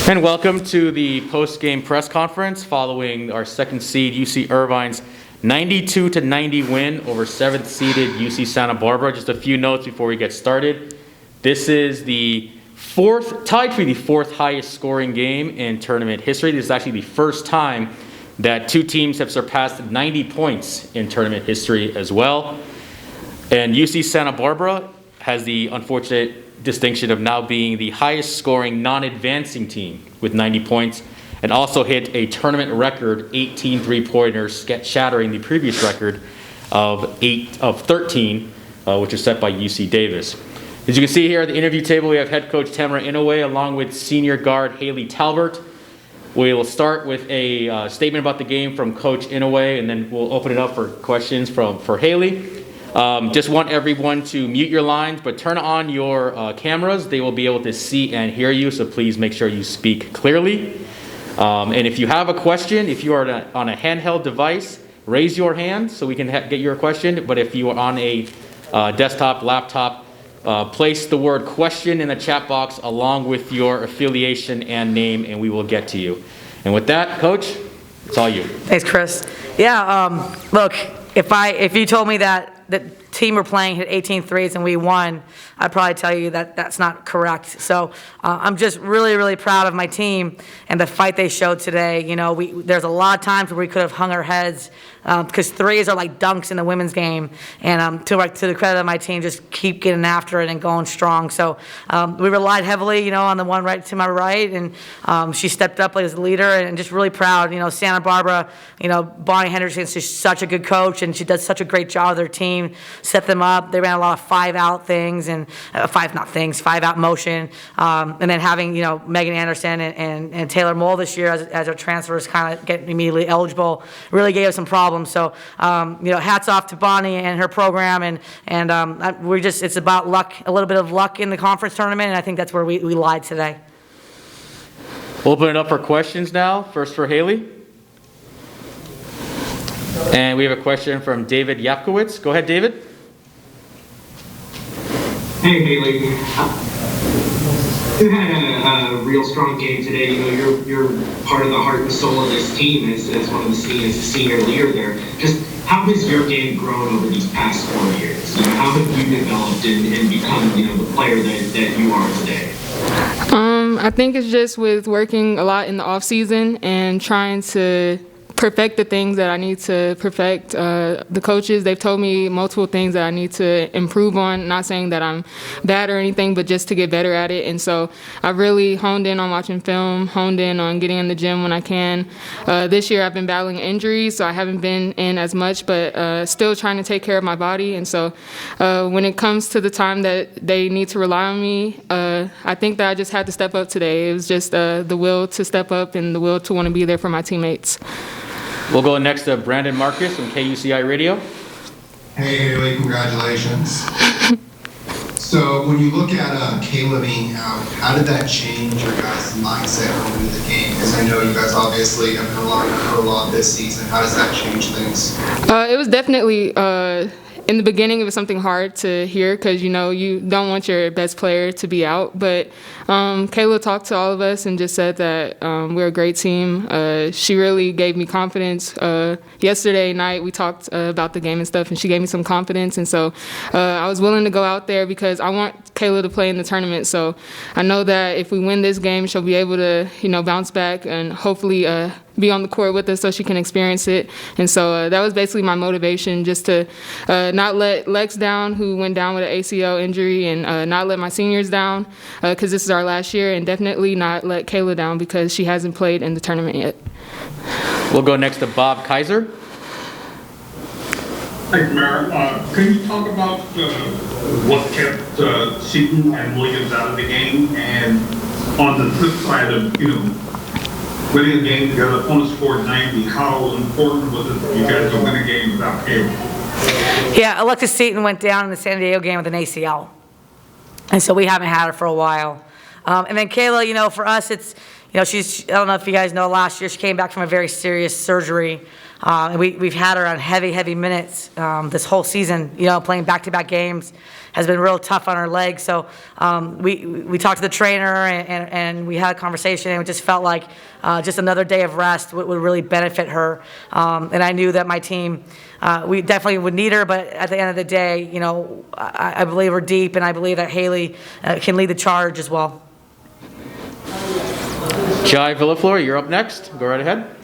And welcome to the post-game press conference following our second seed UC Irvine's 92-90 win over 7th seeded UC Santa Barbara. Just a few notes before we get started. This is the tied for the fourth highest scoring game in tournament history. This is actually the first time that two teams have surpassed 90 points in tournament history as well. And UC Santa Barbara has the unfortunate distinction of now being the highest scoring non-advancing team with 90 points, and also hit a tournament record 18 three-pointers, shattering the previous record of 13, which was set by UC Davis. As you can see here at the interview table, we have head coach Tamara Inoue along with senior guard Haleigh Talbert. We will start with a statement about the game from Coach Inoue, and then we'll open it up for questions for Haleigh. Just want everyone to mute your lines, but turn on your cameras. They will be able to see and hear you, so please make sure you speak clearly. And if you have a question, if you are on a handheld device, raise your hand so we can get your question. But if you are on a desktop, laptop, place the word question in the chat box along with your affiliation and name, and we will get to you. And with that, Coach, it's all you. Thanks, Chris. Yeah, look, if you told me that the team we're playing hit 18 threes and we won, I'd probably tell you that that's not correct. So I'm just really, really proud of my team and the fight they showed today. You know, there's a lot of times where we could have hung our heads because threes are like dunks in the women's game. And to the credit of my team, just keep getting after it and going strong. So we relied heavily, you know, on the one right to my right, and she stepped up as a leader, and just really proud. You know, Santa Barbara, you know, Bonnie Henderson's just such a good coach, and she does such a great job with their team, set them up. They ran a lot of five-out things and five-out motion, and then having, you know, Megan Anderson and Taylor Moll this year as our transfers kind of get immediately eligible really gave us some problems. So, you know, hats off to Bonnie and her program, and it's about luck, a little bit of luck in the conference tournament, and I think that's where we lied today. We'll open it up for questions now. First for Haleigh. And we have a question from David Yapkowitz. Go ahead, David. Hey, Haleigh. You had a real strong game today. You know, you're part of the heart and soul of this team as one of the senior leader there. Just how has your game grown over these past 4 years? You know, how have you developed and become, you know, the player that you are today? I think it's just with working a lot in the off season and trying to perfect the things that I need to perfect. The coaches, they've told me multiple things that I need to improve on. Not saying that I'm bad or anything, but just to get better at it. And so I've really honed in on watching film, honed in on getting in the gym when I can. This year I've been battling injuries, so I haven't been in as much, but still trying to take care of my body. And so when it comes to the time that they need to rely on me, I think that I just had to step up today. It was just the will to step up and the will to want to be there for my teammates. We'll go next to Brandon Marcus from KUCI Radio. Hey, Haleigh, congratulations. So when you look at Kayla being out, how did that change your guys' mindset going into the game? Because I know you guys obviously have been relying on her a lot this season. How does that change things? It was definitely, in the beginning, it was something hard to hear because, you know, you don't want your best player to be out. But Kayla talked to all of us and just said that we're a great team. She really gave me confidence. Yesterday night, we talked about the game and stuff, and she gave me some confidence. And so I was willing to go out there because I want Kayla to play in the tournament. So I know that if we win this game, she'll be able to, you know, bounce back and hopefully be on the court with us so she can experience it. And so that was basically my motivation, just to not let Lex down, who went down with an ACL injury, and not let my seniors down because this is our last year, and definitely not let Kayla down because she hasn't played in the tournament yet. We'll go next to Bob Kaiser. Thank you, Mayor. Can you talk about what kept Seton and Williams out of the game, and on the flip side of, you know, winning a game together, opponents scored 90. How important was it that you guys don't win a game without Kayla? Yeah, Alexis Seton went down in the San Diego game with an ACL, and so we haven't had her for a while. And then Kayla, you know, for us, it's, you know, I don't know if you guys know, last year she came back from a very serious surgery And we've had her on heavy minutes this whole season, playing back-to-back games has been real tough on her legs. So we talked to the trainer and we had a conversation, and it just felt like just another day of rest would really benefit her. And I knew that my team, we definitely would need her, but at the end of the day, I believe we're deep, and I believe that Haleigh can lead the charge as well. Jai Villaflor, you're up next. Go right ahead.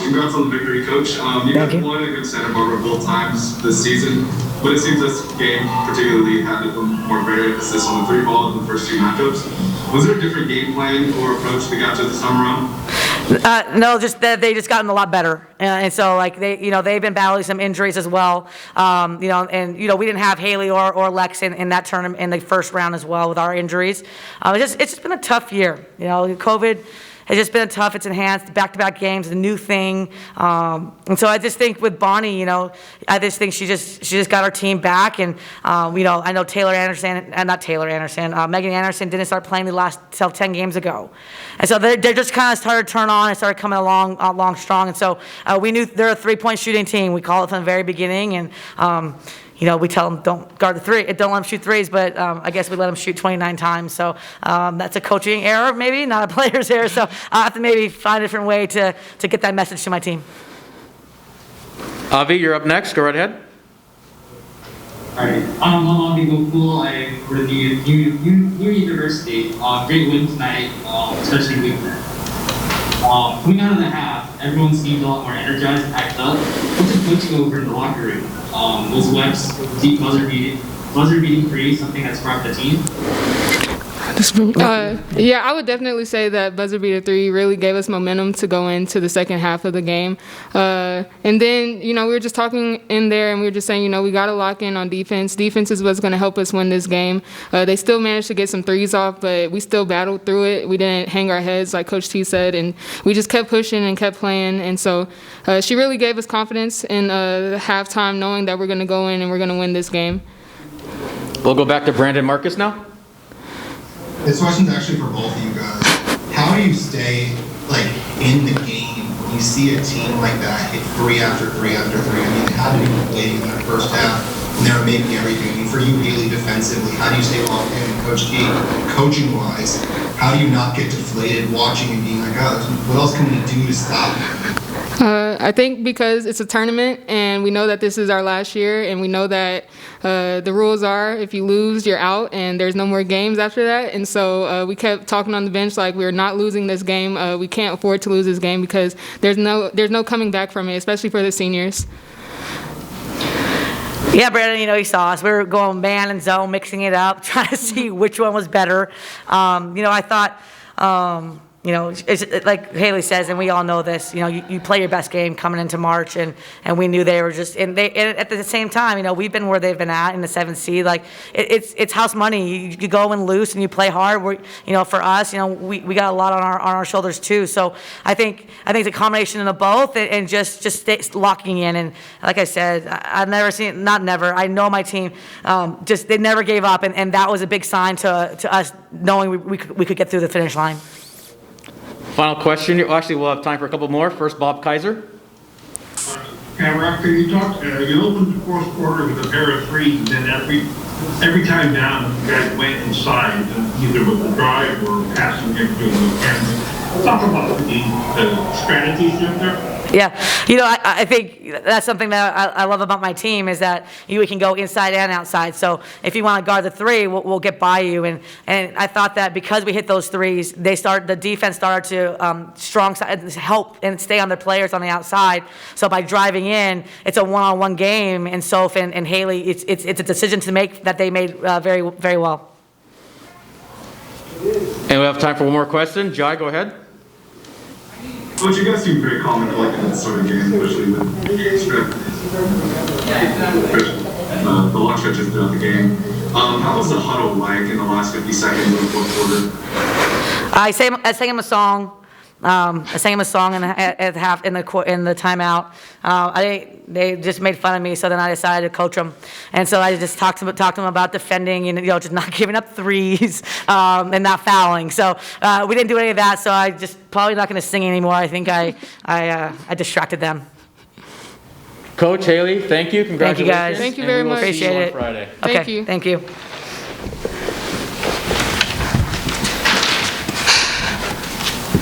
Congrats on the victory, Coach. You guys won against Santa Barbara both times this season, but it seems this game particularly had a more greater emphasis on the three ball than the first two matchups. Was there a different game plan or approach that got to this time around? No, just that they just gotten a lot better, and so they've been battling some injuries as well, and we didn't have Haleigh or Lex in that tournament in the first round as well with our injuries. It's just been a tough year. COVID has just been tough. It's enhanced back-to-back games, a new thing, and so I just think with Bonnie, I just think she just got our team back, and I know Megan Anderson didn't start playing the last 10 games ago, and so they just kind of started to turn on and started coming along strong, and so we knew they're a three-point shooting team. We call it from the very beginning, and we tell them don't guard the three, don't let them shoot threes, but I guess we let them shoot 29 times. So that's a coaching error, maybe, not a player's error. So I have to maybe find a different way to get that message to my team. Avi, you're up next. Go right ahead. All right. I'm Avi Gokul. I'm for the new university. Great win tonight, especially weekend. Coming out of the half, everyone seemed a lot more energized and hyped up. What's the coaching over in the locker room? Was Webb's deep buzzer beating three something that sparked the team? Yeah, I would definitely say that buzzer beater three really gave us momentum to go into the second half of the game. And then, we were just talking in there, and we were just saying, we got to lock in on defense. Defense is what's going to help us win this game. They still managed to get some threes off, but we still battled through it. We didn't hang our heads, like Coach T said, and we just kept pushing and kept playing. And so she really gave us confidence in halftime, knowing that we're going to go in and we're going to win this game. We'll go back to Brandon Marcus now. This question's actually for both of you guys. How do you stay in the game when you see a team like that hit three after three after three? I mean, how did you play in that first half when they were making everything? I mean, for you, Haleigh, defensively, how do you stay locked in? And Coach T, coaching-wise, how do you not get deflated watching and being like, what else can we do to stop them? I think because it's a tournament and we know that this is our last year, and we know that the rules are if you lose, you're out, and there's no more games after that. And so we kept talking on the bench like we're not losing this game. We can't afford to lose this game because there's no coming back from it, especially for the seniors. Yeah, Brandon, you saw us. We were going man and zone, mixing it up, trying to see which one was better. I thought, it's like Haleigh says, and we all know this, you play your best game coming into March, and we knew they were just, and at the same time, we've been where they've been at in the 7th seed. Like, it's house money. You go in loose and you play hard. For us, we got a lot on our shoulders too. So I think it's a combination of both, and just stay locking in. And like I said, I've never seen, not never, I know my team, they never gave up, and that was a big sign to us knowing we could get through the finish line. Final question. Actually, we'll have time for a couple more. First, Bob Kaiser. After you talked, you opened the fourth quarter with a pair of threes, and then every time down, you guys went inside, either with the drive or passing it to the camera. Talk about the strategy shift there. Yeah, I think that's something that I love about my team is that we can go inside and outside. So if you want to guard the three, we'll get by you. And I thought that because we hit those threes, the defense started to strong side help and stay on their players on the outside. So by driving in, it's a one-on-one game. And Soph and Haleigh, it's a decision to make that they made very, very well. And we have time for one more question. Jai, go ahead. Coach, you guys seem very calm and collected in this sort of game, especially with the long stretches throughout the game. How was the huddle like in the last 50 seconds of the fourth quarter? I sang him a song. I sang him a song at half in the timeout. They just made fun of me, so then I decided to coach them, and so I just talked to them about defending and just not giving up threes and not fouling. So we didn't do any of that. So I just probably not going to sing anymore. I think I distracted them. Coach Haleigh, thank you. Congratulations. guys. Thank you and very we will much. see you Appreciate on it. Friday. Thank Okay, you. thank you.